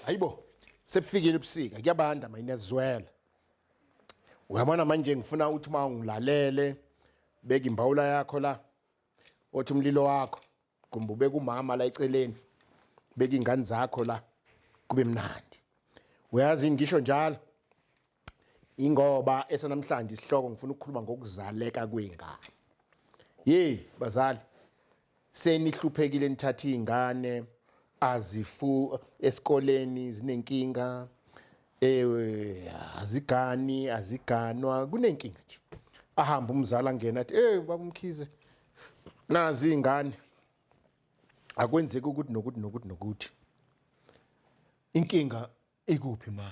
Hayibo, sebufikile ubusika, kuyabanda mayinezwela. Uyabona manje ngifuna uthi uma ungilalele, beka imbawula yakho la, othi umlilo wakho, kumbe ubeka umama la eceleni, beka ingane zakho la, kube mnandi. Uyazi ngisho njalo, ingoba esanamhlanje isihloko ngifuna ukukhuluma ngokuzaleka kwengane. Bazali, senihluphekile nithatha izingane azifu esikoleni zinenkinga, azigani aziganwa kunenkinga nje. Ahamba umzala angena athi baba Mkhize nazi izingane akwenzeki ukuthi nokuthi inkinga ikuphi ma?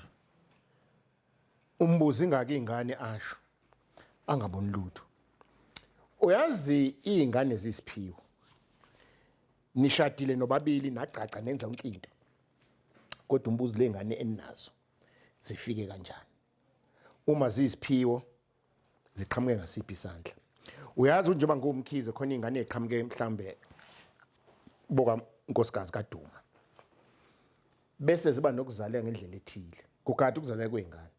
Umbuzi ingaki izingane asho angaboni lutho. Uyazi izingane zisiphiwo, nishadile nobabili nacaca nenza yonke into, kodwa umbuzo lengane eninazo zifike kanjani uma zisiphiwo ziqhamuke ngasiphi isandla? Uyazi njengoba ngumkhize khona izingane eziqhamuke mhlambe boka unkosikazi kaDuma, bese ziba nokuzaleka ngendlela ethile, kukade ukuzaleka kwezingane.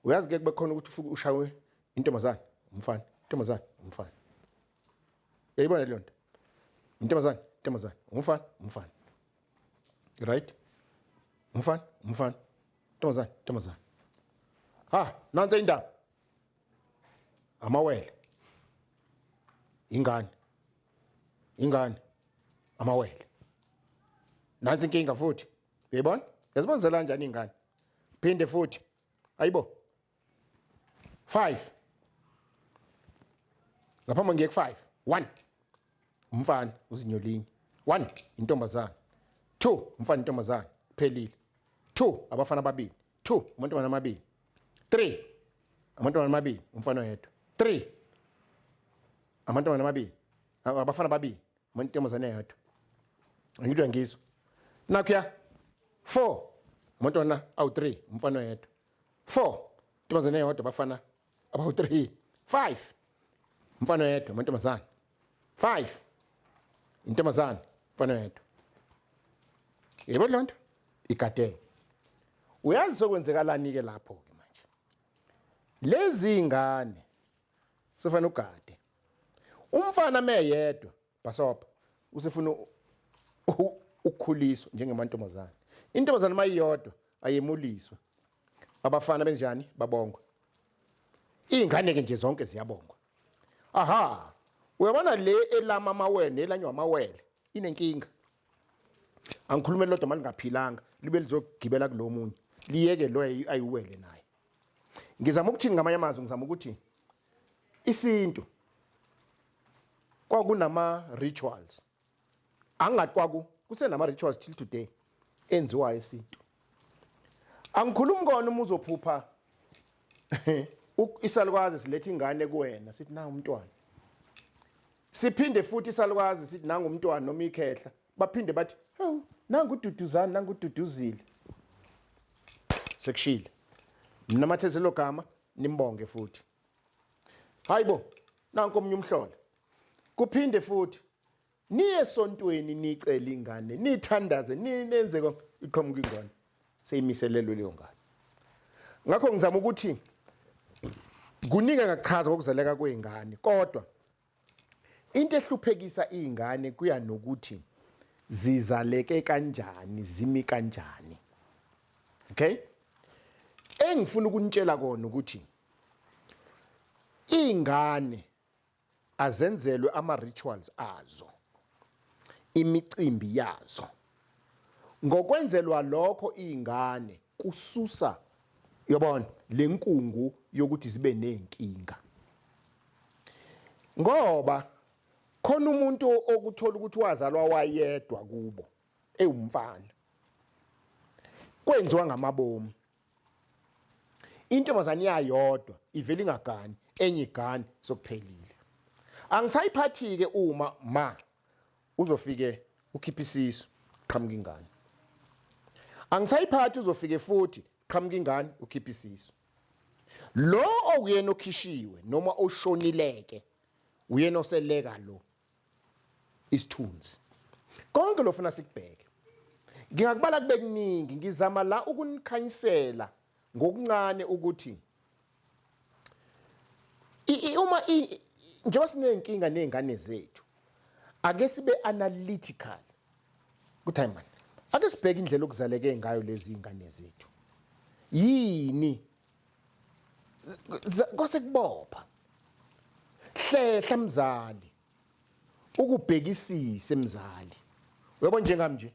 Uyazi ke kube khona ukuthi ufike ushawe intombazana umfana, intombazana umfana. Uyayibona le nto? Intombazana umfana. Right? Umfana, intombazana. Nansi indaba. Amawele. Ingane, amawele. Nansi inkinga futhi. Uyayibona? Yazibonzela kanjani ingane? Phinde futhi. Ayibo. 5. Ngaphambi ngiyeke 5. 1. Umfana uzinyolinye. 1 intombazana. 2 umfana intombazana phelile. 2 abafana ababili. 2 amantwana amabili. 3 amantwana amabili umfana oyedwa. 3 amantwana amabili abafana ababili amantombazana eyodwa. Angidwa ngizwe. Nakya 4 amantwana awu3 umfana oyedwa. 4 intombazana eyodwa abafana abawu3. 5 umfana oyedwa amantombazana. 5 intombazana umfana oyedwa. Yebo lonto igadene. Uyazi sokwenzekalani ke lapho ke manje? Lezi ingane sifana ugade. Umfana meyedwa basopha usefuna ukukhuliswa njengemantombazana. Intombazana mayiyodwa ayemuliswa. Abafana benjani babongwa. Ingane ke nje zonke ziyabongwa. Uyabona le elama amawele elanywa amawele inenkinga. Angikhulume lodwa malingaphilanga libe lizogibela kulomunye liyeke lo ayiwele naye. Ngizama ukuthini ngamanye amazwi, ngizama ukuthi isintu kwakunama rituals angathi kusenama rituals till today enziwa isintu. Angikhulumi kona uma uzophupha isalukwazi silethe ingane kuwena sithi na umntwana, siphinde futhi isalukwazi sithi nanga umntwana noma ikhehla, baphinde bathi nangu ududuzana nangu ududuzile. Sekushile namatheze lo gama nimbonge futhi. Hayibo nanku omnye umhlolo. Kuphinde futhi niye esontweni nicela ingane, nithandaze, nenze iqhamuka ingane seyimiselelwe leyo ngane. Ngakho ngizama ukuthi kuningi ngachaza ngokuzaleka kwezingane, kodwa into ehluphekisa izingane kuya nokuthi zizaleke kanjani, zimi kanjani. Okay? Engifuna ukunitshela kona ukuthi izingane azenzelwe ama rituals azo, imicimbi yazo. Ngokwenzelwa lokho izingane kususa yabona lenkungu yokuthi zibe nenkinga. Ngoba khona umuntu okuthola ukuthi wazalwa wayedwa kubo, umfana. Kwenziwa ngamabomu. intombazane yayodwa ivela ingagani enye igani sokuphelile. Angisayiphathi ke uma uzofike ukhipha isisu qhamuka ingane. Angisayiphathi uzofike futhi qhamuka ingane ukhipha isisu. Lo okuyena okhishiwe noma oshonileke uyena oseleka lo isithunzi. Konke lofuna sikubheke. Ngingakubala kube kuningi, ngizama la ukunikhanyisela ngokuncane ukuthi uma njengoba sinenkinga nezingane zethu ake sibe analytical. Good time man. Ake sibheke indlela okuzaleke ngayo lezi ingane zethu. Yini kwasekubopha hlehla mzali ukubhekisise mzali. Uyabona njengami nje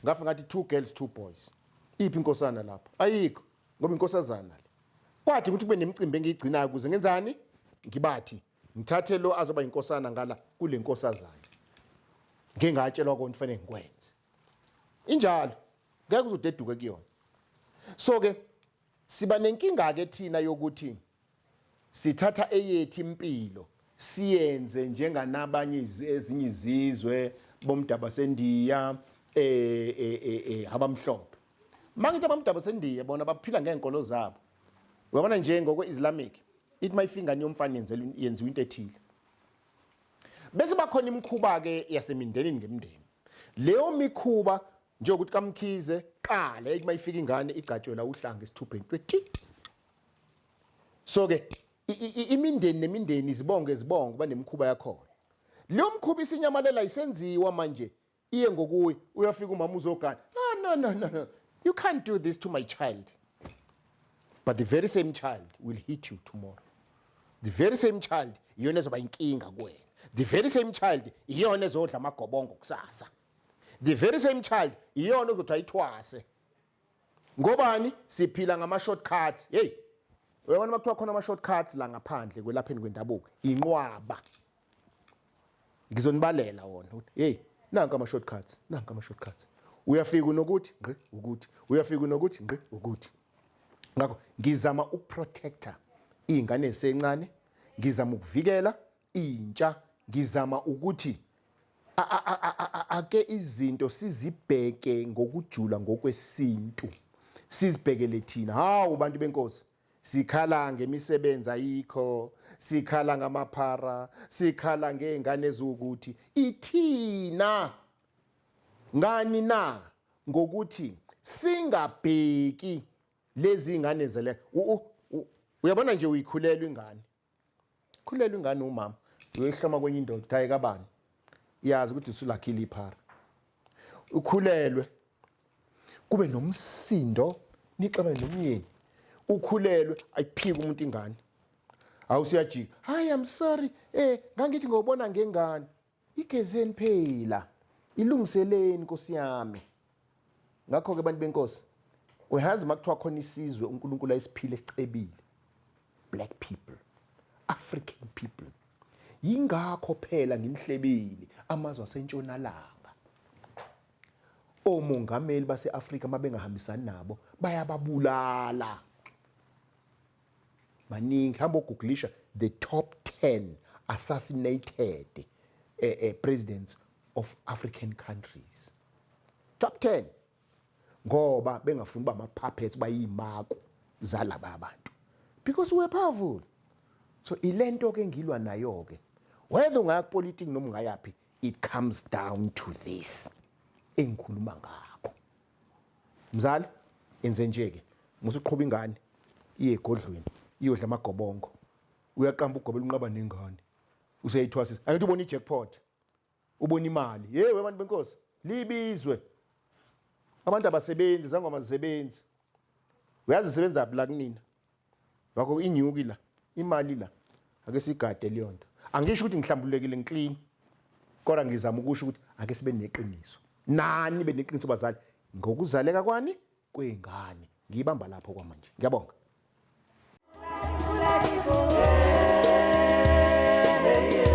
ngafa ngathi 2 girls 2 boys. Iphi inkosana lapha? Ayikho ngoba inkosazana le. Kwathi ukuthi kube nemicimbi engiyigcinayo kuze ngenzani? Ngibathi ngithathe lo azoba inkosana ngala kule nkosazana. Ngingatshelwa konke kufanele ngikwenze. Injalo ngeke uzodeduke kuyona. So ke siba nenkinga ke thina yokuthi sithatha eyethi impilo siyenze njenganabanye ezinye izizwe bomdaba sendiya abamhlophe. Mangithi abamdaba sendiya bona baphila ngenkolo zabo. Uyabona nje ngokwe Islamic ithi mayifingane yomfana yenziwa into ethile. Bese bakhona imikhuba ke yasemindenini ngemindeni. Leyo mikhuba njengokuthi kamkhize qala ethi mayifika ingane igcatshwe la uhlanga esithubheni 20. So ke imindeni nemindeni zibonge banemikhuba yakhona. Leyo mkhuba isinyamalela isenziwa manje iye ngokuyi uyafika umama uzogana. No. You can't do this to my child. But the very same child will hit you tomorrow. The very same child iyona ezoba inkinga kuwena. The very same child iyona ezodla amagobongo kusasa. The very same child iyona ukuthi ayithwase. Ngobani siphila ngama shortcuts. Hey. Uyabona makuthiwa khona ama shortcuts la ngaphandle kwelapheni kwendabuko. Inqwaba. Ngizonibalela wona ukuthi hey nanka ama shortcuts, nanka ama shortcuts. Uyafika unokuthi ngqi ukuthi, uyafika unokuthi ngqi ukuthi. Ngakho ngizama ukuprotector izingane ezisencane, ngizama ukuvikela intsha, ngizama ukuthi ake izinto sizibheke ngokujula ngokwesintu. Sizibhekele thina, hawu bantu benkosi. Sikhala ngemisebenzi ayikho, sikhala ngamaphara, sikhala ngezingane ezukuthi ithina ngani na ngokuthi singabheki lezi ingane zele. Uyabona nje uyikhulelwa ingane. Khulelwa ingane umama, uyoyihloma kwenye indoda hayi kabani. Yazi ukuthi usulakhile iphara. Ukhulelwe kube nomsindo nixabane nomyeni. Ukhulelwe ayiphiki umuntu ingane. Awusiyajika. Hi I'm sorry. Ngangithi ngobona ngengane. Igezeni phela. Ilungiseleni Nkosi yami. Ngakho ke bantu benkosi. Uyazi makuthiwa khona isizwe uNkulunkulu ayisiphile esicebile. Black people, African people. Yingakho phela ngimhlebile amazwe asentshonalanga. Omongameli baseAfrika mabengahambisani nabo bayababulala. Maningi hamba ugooglisha the top 10 assassinated presidents of African countries. Top 10. Ngoba bengafuni ba ama-puppets bayimako zalaba abantu. Because we're powerful. So ilento ke ngilwa nayo ke. Whether ungaya politics noma ungayapi, it comes down to this. Engikhuluma ngakho. Mzali, enze nje ke. Musuqhubha ingane iye egodlweni, iyodla amagobongo. Uyaqamba ugobela unqaba nengane. Useyithwasisa. Angithi ubona ijackpot. Ubona imali. Hey abantu benkosi, libizwe. Abantu abasebenzi zangamasebenzi. Uyazi isebenza phi la kunina? Ngakho inyuki la, imali la. Ake sigade leyonto. Angisho ukuthi ngihlambulekile ngiclean. Kodwa ngizama ukusho ukuthi ake sibe neqiniso. Nani beneqiniso bazali ngokuzaleka kwani kwengane. Ngiyibamba lapho kwamanje. Ngiyabonga. Yeah.